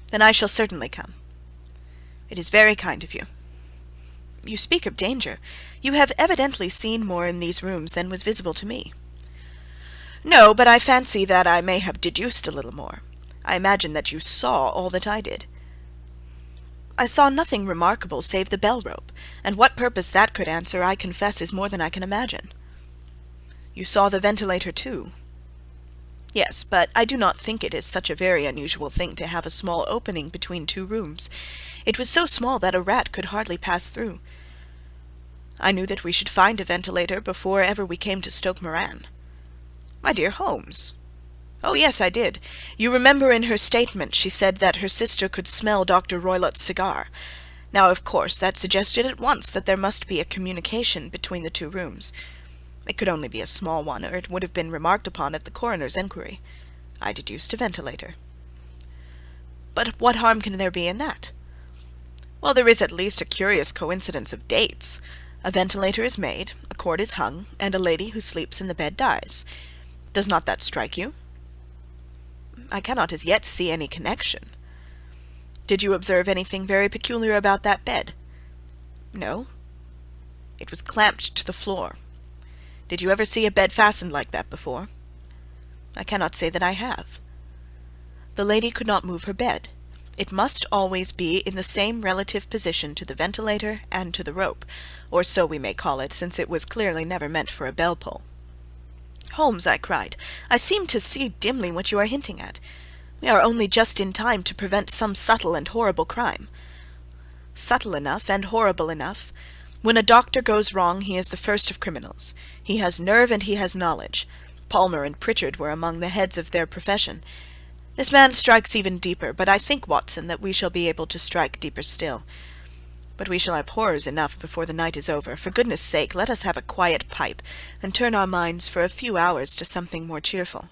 "Then I shall certainly come." "It is very kind of you." "You speak of danger. You have evidently seen more in these rooms than was visible to me." "No, but I fancy that I may have deduced a little more. I imagine that you saw all that I did." "I saw nothing remarkable save the bell-rope, and what purpose that could answer I confess is more than I can imagine." "You saw the ventilator too?" "Yes, but I do not think it is such a very unusual thing to have a small opening between two rooms. It was so small that a rat could hardly pass through." "I knew that we should find a ventilator before ever we came to Stoke Moran." "My dear Holmes!" "Oh, yes, I did. You remember in her statement she said that her sister could smell Dr. Roylott's cigar. Now, of course, that suggested at once that there must be a communication between the two rooms. It could only be a small one, or it would have been remarked upon at the coroner's inquiry. I deduced a ventilator." "But what harm can there be in that?" "Well, there is at least a curious coincidence of dates. A ventilator is made, a cord is hung, and a lady who sleeps in the bed dies. Does not that strike you?" "I cannot as yet see any connection." "Did you observe anything very peculiar about that bed?" "No." "It was clamped to the floor. Did you ever see a bed fastened like that before?" "I cannot say that I have." "The lady could not move her bed. It must always be in the same relative position to the ventilator and to the rope, or so we may call it, since it was clearly never meant for a bell-pull." "Holmes," I cried, "I seem to see dimly what you are hinting at. We are only just in time to prevent some subtle and horrible crime." "Subtle enough and horrible enough. When a doctor goes wrong he is the first of criminals. He has nerve and he has knowledge. Palmer and Pritchard were among the heads of their profession. This man strikes even deeper, but I think, Watson, that we shall be able to strike deeper still. But we shall have horrors enough before the night is over. For goodness' sake, let us have a quiet pipe, and turn our minds for a few hours to something more cheerful."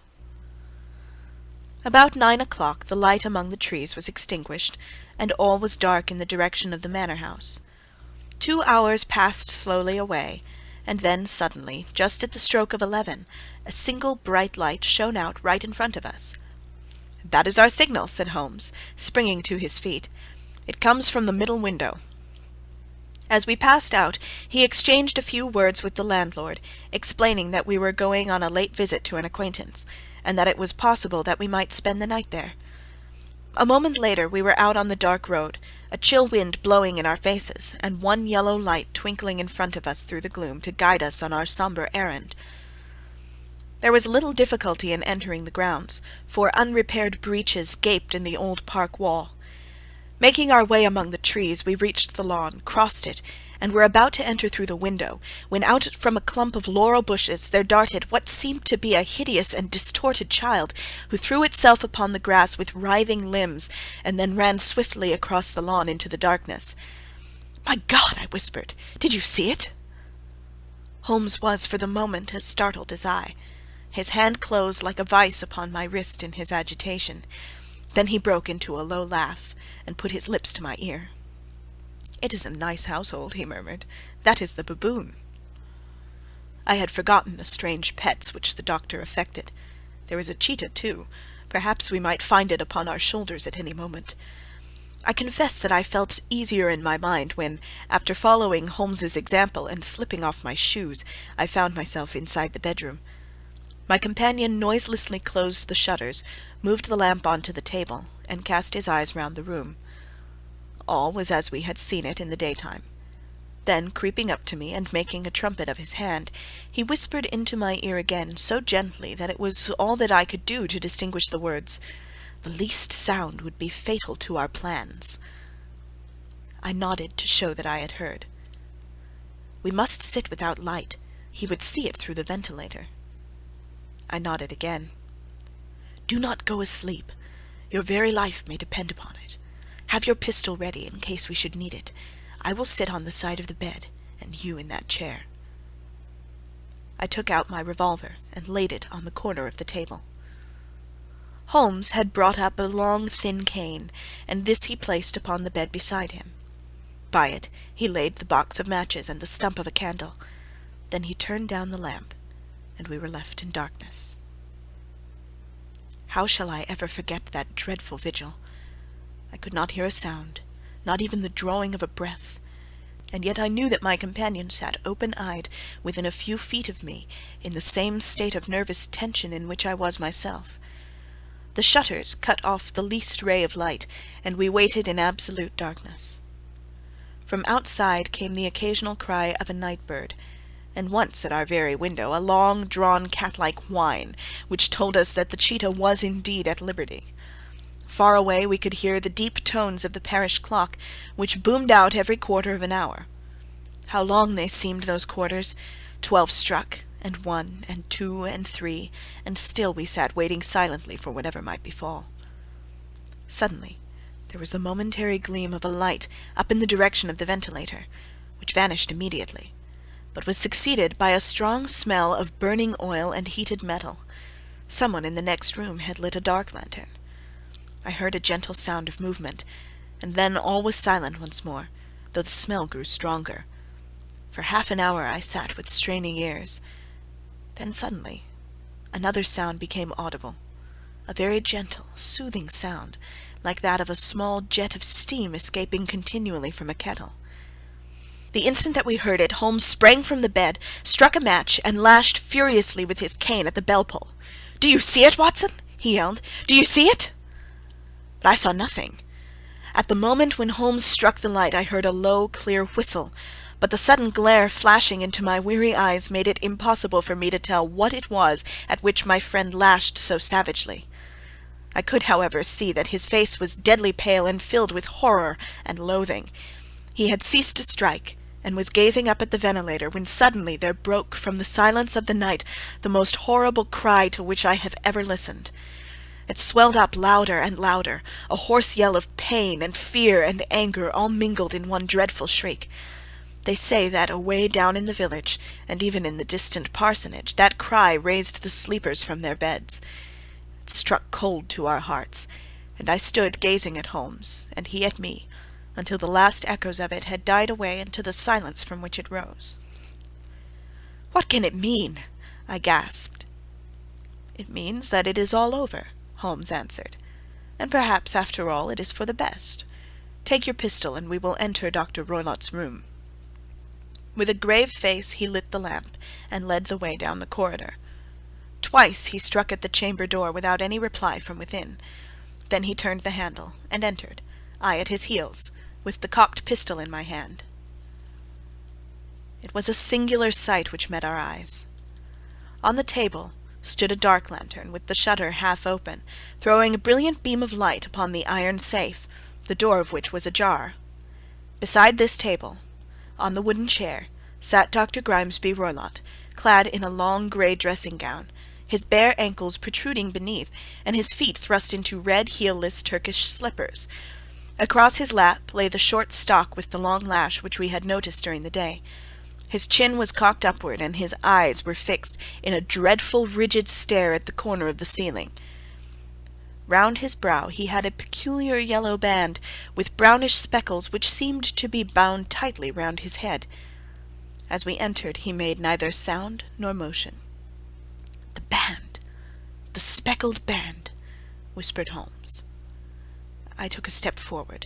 About 9 o'clock the light among the trees was extinguished, and all was dark in the direction of the manor-house. 2 hours passed slowly away, and then suddenly, just at the stroke of 11, a single bright light shone out right in front of us. "That is our signal," said Holmes, springing to his feet. "It comes from the middle window." As we passed out, he exchanged a few words with the landlord, explaining that we were going on a late visit to an acquaintance, and that it was possible that we might spend the night there. A moment later we were out on the dark road, a chill wind blowing in our faces, and one yellow light twinkling in front of us through the gloom to guide us on our sombre errand. There was little difficulty in entering the grounds, for unrepaired breaches gaped in the old park wall. Making our way among the trees, we reached the lawn, crossed it, and were about to enter through the window, when out from a clump of laurel bushes there darted what seemed to be a hideous and distorted child, who threw itself upon the grass with writhing limbs, and then ran swiftly across the lawn into the darkness. "My God!" I whispered. "Did you see it?" Holmes was for the moment as startled as I. His hand closed like a vice upon my wrist in his agitation. Then he broke into a low laugh, and put his lips to my ear. "It is a nice household," he murmured. "That is the baboon." I had forgotten the strange pets which the doctor affected. There was a cheetah, too. Perhaps we might find it upon our shoulders at any moment. I confess that I felt easier in my mind when, after following Holmes's example and slipping off my shoes, I found myself inside the bedroom. My companion noiselessly closed the shutters, moved the lamp onto the table, and cast his eyes round the room. All was as we had seen it in the daytime. Then, creeping up to me and making a trumpet of his hand, he whispered into my ear again so gently that it was all that I could do to distinguish the words, "The least sound would be fatal to our plans." I nodded to show that I had heard. "We must sit without light. He would see it through the ventilator." I nodded again. "Do not go asleep. Your very life may depend upon it. Have your pistol ready in case we should need it. I will sit on the side of the bed, and you in that chair." I took out my revolver and laid it on the corner of the table. Holmes had brought up a long, thin cane, and this he placed upon the bed beside him. By it he laid the box of matches and the stump of a candle. Then he turned down the lamp, and we were left in darkness. How shall I ever forget that dreadful vigil? I could not hear a sound, not even the drawing of a breath, and yet I knew that my companion sat open-eyed within a few feet of me, in the same state of nervous tension in which I was myself. The shutters cut off the least ray of light, and we waited in absolute darkness. From outside came the occasional cry of a night-bird, and once at our very window a long-drawn cat-like whine, which told us that the cheetah was indeed at liberty. Far away we could hear the deep tones of the parish clock, which boomed out every quarter of an hour. How long they seemed, those quarters! 12 struck, and 1, and 2, and 3, and still we sat waiting silently for whatever might befall. Suddenly there was the momentary gleam of a light up in the direction of the ventilator, which vanished immediately, but was succeeded by a strong smell of burning oil and heated metal. Someone in the next room had lit a dark lantern. I heard a gentle sound of movement, and then all was silent once more, though the smell grew stronger. For half an hour I sat with straining ears. Then suddenly another sound became audible, a very gentle, soothing sound, like that of a small jet of steam escaping continually from a kettle. The instant that we heard it, Holmes sprang from the bed, struck a match, and lashed furiously with his cane at the bell-pull. "Do you see it, Watson?" he yelled. "Do you see it?" But I saw nothing. At the moment when Holmes struck the light, I heard a low, clear whistle, but the sudden glare flashing into my weary eyes made it impossible for me to tell what it was at which my friend lashed so savagely. I could, however, see that his face was deadly pale and filled with horror and loathing. He had ceased to strike, and was gazing up at the ventilator, when suddenly there broke from the silence of the night the most horrible cry to which I have ever listened. It swelled up louder and louder, a hoarse yell of pain and fear and anger all mingled in one dreadful shriek. They say that away down in the village, and even in the distant parsonage, that cry raised the sleepers from their beds. It struck cold to our hearts, and I stood gazing at Holmes, and he at me, until the last echoes of it had died away into the silence from which it rose. "What can it mean?" I gasped. "It means that it is all over," Holmes answered, "and perhaps, after all, it is for the best. Take your pistol, and we will enter Dr. Roylott's room." With a grave face he lit the lamp, and led the way down the corridor. Twice he struck at the chamber door without any reply from within. Then he turned the handle, and entered, I at his heels, with the cocked pistol in my hand. It was a singular sight which met our eyes. On the table stood a dark lantern, with the shutter half open, throwing a brilliant beam of light upon the iron safe, the door of which was ajar. Beside this table, on the wooden chair, sat Dr. Grimesby Roylott, clad in a long grey dressing-gown, his bare ankles protruding beneath, and his feet thrust into red heel-less Turkish slippers. Across his lap lay the short stock with the long lash which we had noticed during the day. His chin was cocked upward, and his eyes were fixed in a dreadful, rigid stare at the corner of the ceiling. Round his brow he had a peculiar yellow band, with brownish speckles which seemed to be bound tightly round his head. As we entered he made neither sound nor motion. "The band! The Speckled Band!" whispered Holmes. I took a step forward.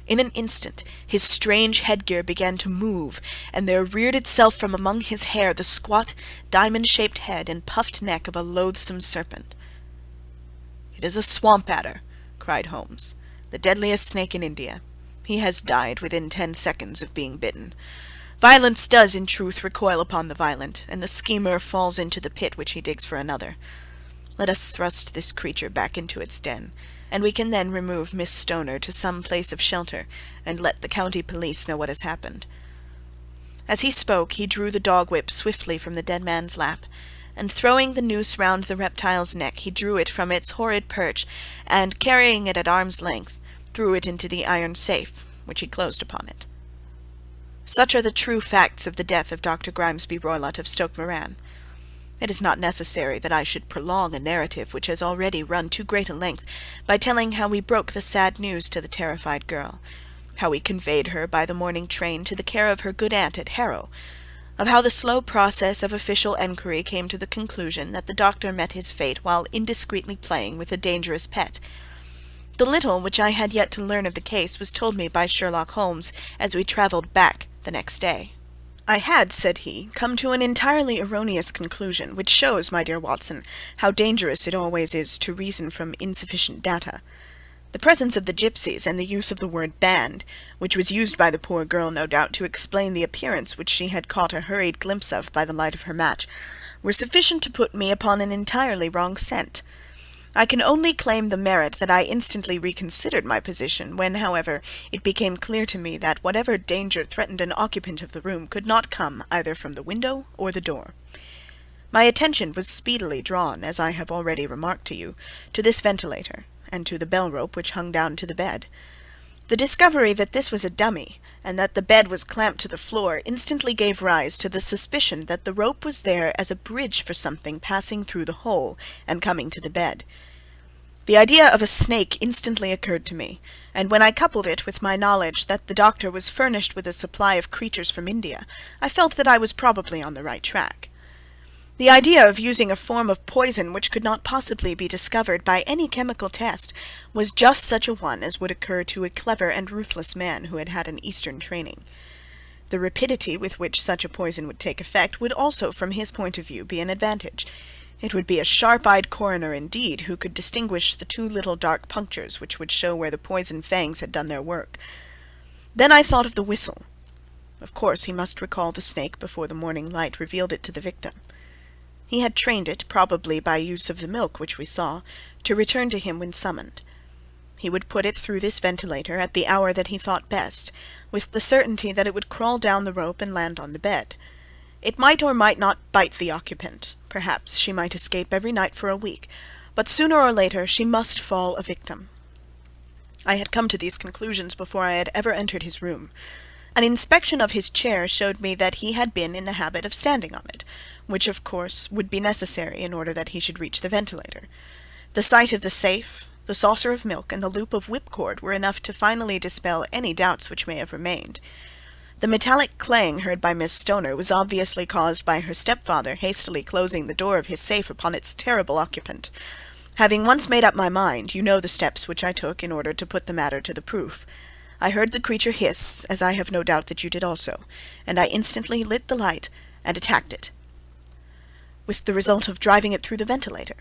In an instant his strange headgear began to move, and there reared itself from among his hair the squat, diamond-shaped head and puffed neck of a loathsome serpent. "It is a swamp adder," cried Holmes, "the deadliest snake in India. He has died within 10 seconds of being bitten. Violence does, in truth, recoil upon the violent, and the schemer falls into the pit which he digs for another. Let us thrust this creature back into its den, and we can then remove Miss Stoner to some place of shelter, and let the county police know what has happened." As he spoke, he drew the dog-whip swiftly from the dead man's lap, and throwing the noose round the reptile's neck, he drew it from its horrid perch, and, carrying it at arm's length, threw it into the iron safe, which he closed upon it. Such are the true facts of the death of Dr. Grimesby Roylott of Stoke Moran. It is not necessary that I should prolong a narrative which has already run too great a length by telling how we broke the sad news to the terrified girl, how we conveyed her by the morning train to the care of her good aunt at Harrow, of how the slow process of official enquiry came to the conclusion that the doctor met his fate while indiscreetly playing with a dangerous pet. The little which I had yet to learn of the case was told me by Sherlock Holmes as we travelled back the next day. "I had," said he, "come to an entirely erroneous conclusion, which shows, my dear Watson, how dangerous it always is to reason from insufficient data. The presence of the gipsies, and the use of the word band, which was used by the poor girl, no doubt, to explain the appearance which she had caught a hurried glimpse of by the light of her match, were sufficient to put me upon an entirely wrong scent. I can only claim the merit that I instantly reconsidered my position, when, however, it became clear to me that whatever danger threatened an occupant of the room could not come either from the window or the door. My attention was speedily drawn, as I have already remarked to you, to this ventilator, and to the bell-rope which hung down to the bed. The discovery that this was a dummy, and that the bed was clamped to the floor, instantly gave rise to the suspicion that the rope was there as a bridge for something passing through the hole and coming to the bed. The idea of a snake instantly occurred to me, and when I coupled it with my knowledge that the doctor was furnished with a supply of creatures from India, I felt that I was probably on the right track. The idea of using a form of poison which could not possibly be discovered by any chemical test was just such a one as would occur to a clever and ruthless man who had had an Eastern training. The rapidity with which such a poison would take effect would also, from his point of view, be an advantage. It would be a sharp-eyed coroner indeed who could distinguish the 2 little dark punctures which would show where the poison fangs had done their work. Then I thought of the whistle. Of course he must recall the snake before the morning light revealed it to the victim. He had trained it, probably by use of the milk which we saw, to return to him when summoned. He would put it through this ventilator at the hour that he thought best, with the certainty that it would crawl down the rope and land on the bed. It might or might not bite the occupant. Perhaps she might escape every night for a week, but sooner or later she must fall a victim. I had come to these conclusions before I had ever entered his room. An inspection of his chair showed me that he had been in the habit of standing on it, which of course would be necessary in order that he should reach the ventilator. The sight of the safe, the saucer of milk, and the loop of whipcord were enough to finally dispel any doubts which may have remained. The metallic clang heard by Miss Stoner was obviously caused by her stepfather hastily closing the door of his safe upon its terrible occupant. Having once made up my mind, you know the steps which I took in order to put the matter to the proof. I heard the creature hiss, as I have no doubt that you did also, and I instantly lit the light and attacked it, with the result of driving it through the ventilator,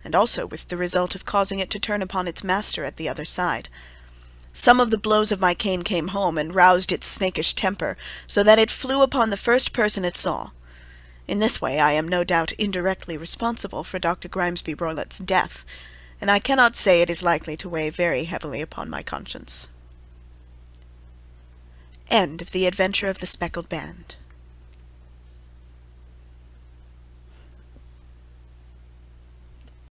and also with the result of causing it to turn upon its master at the other side. Some of the blows of my cane came home and roused its snakish temper, so that it flew upon the first person it saw. In this way I am no doubt indirectly responsible for Dr. Grimesby Roylott's death, and I cannot say it is likely to weigh very heavily upon my conscience. End of The Adventure of the Speckled Band.